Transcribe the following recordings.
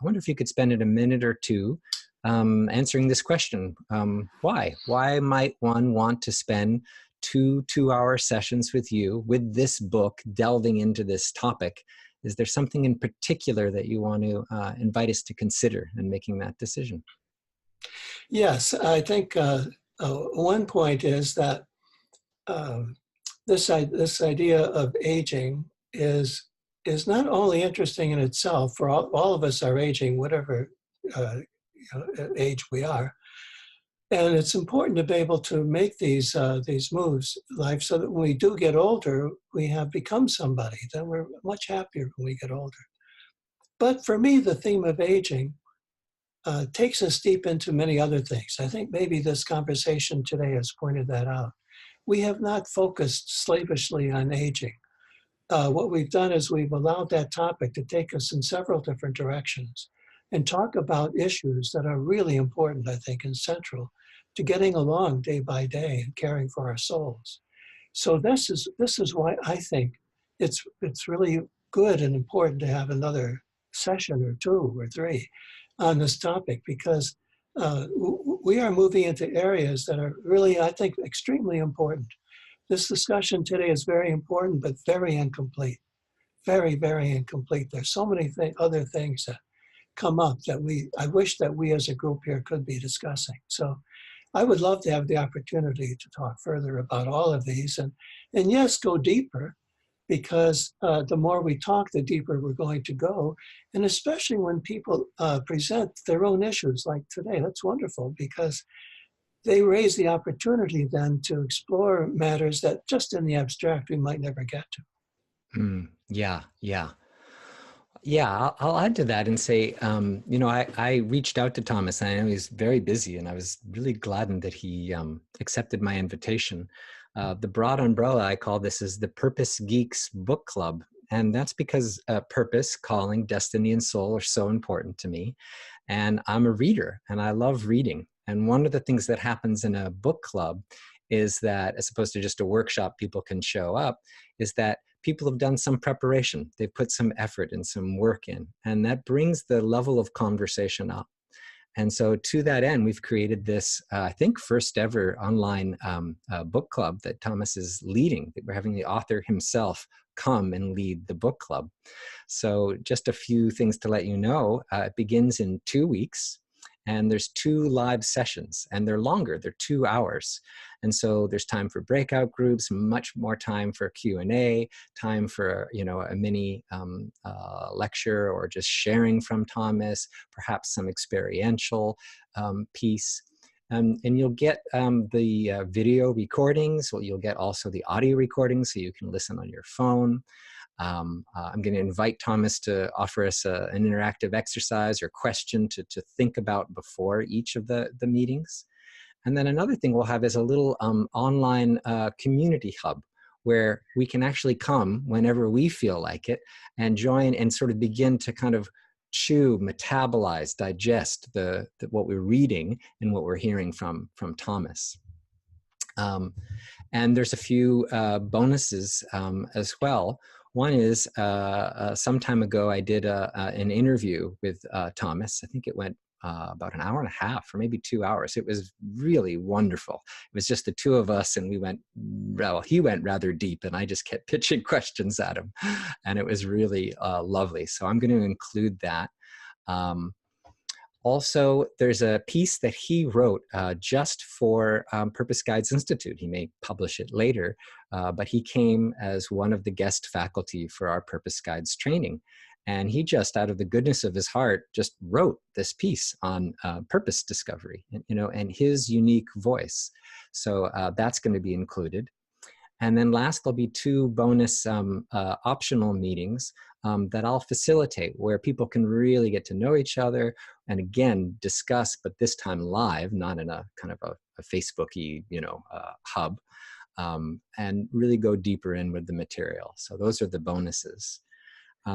I wonder if you could spend a minute or two answering this question. Why? Why might one want to spend two-hour sessions with you with this book, delving into this topic? Is there something in particular that you want to invite us to consider in making that decision? Yes, I think one point is that um, this idea of aging is not only interesting in itself, for all of us are aging, whatever age we are, and it's important to be able to make these moves in life so that when we do get older, we have become somebody. Then we're much happier when we get older. But for me, the theme of aging takes us deep into many other things. I think maybe this conversation today has pointed that out. We have not focused slavishly on aging. What we've done is we've allowed that topic to take us in several different directions and talk about issues that are really important, I think, and central to getting along day by day and caring for our souls. So this is why I think it's really good and important to have another session or two or three on this topic, because we are moving into areas that are really, I think, extremely important. This discussion today is very important, but very incomplete. Very, very incomplete. There's so many other things that come up that I wish that we as a group here could be discussing. So I would love to have the opportunity to talk further about all of these and yes, go deeper, because the more we talk, the deeper we're going to go. And especially when people present their own issues like today, that's wonderful, because they raise the opportunity then to explore matters that just in the abstract we might never get to. Yeah, yeah. Yeah, I'll add to that and say, you know, I reached out to Thomas, and I know he's very busy, and I was really gladdened that he accepted my invitation. The broad umbrella, I call this, is the Purpose Geeks Book Club. And that's because purpose, calling, destiny, and soul are so important to me. And I'm a reader, and I love reading. And one of the things that happens in a book club is that, as opposed to just a workshop people can show up, is that people have done some preparation. They've put some effort and some work in, and that brings the level of conversation up. And so to that end, we've created this, I think, first ever online book club that Thomas is leading. We're having the author himself come and lead the book club. So just a few things to let you know. It begins in 2 weeks. And there's 2 live sessions, and they're longer, they're 2 hours. And so there's time for breakout groups, much more time for Q&A, time for, you know, a mini lecture or just sharing from Thomas, perhaps some experiential piece. And you'll get the video recordings, or you'll get also the audio recordings so you can listen on your phone. I'm going to invite Thomas to offer us an interactive exercise or question to think about before each of the meetings. And then another thing we'll have is a little online community hub where we can actually come whenever we feel like it and join and sort of begin to kind of chew, metabolize, digest what we're reading and what we're hearing from Thomas. And there's a few bonuses as well. One is some time ago, I did an interview with Thomas. I think it went about an hour and a half or maybe 2 hours. It was really wonderful. It was just the two of us, and he went rather deep, and I just kept pitching questions at him. And it was really lovely. So I'm going to include that. Also, there's a piece that he wrote just for Purpose Guides Institute. He may publish it later, but he came as one of the guest faculty for our Purpose Guides training. And he just, out of the goodness of his heart, just wrote this piece on purpose discovery, and his unique voice. So that's going to be included. And then last, there'll be 2 bonus optional meetings that I'll facilitate, where people can really get to know each other and again discuss, but this time live, not in a kind of a Facebook-y, hub, and really go deeper in with the material. So those are the bonuses.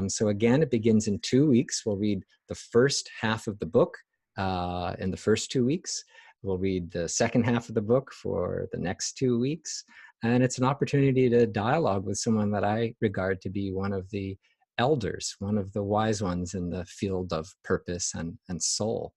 So again, it begins in 2 weeks. We'll read the first half of the book in the first 2 weeks. We'll read the second half of the book for the next 2 weeks. And it's an opportunity to dialogue with someone that I regard to be one of the elders, one of the wise ones in the field of purpose and soul.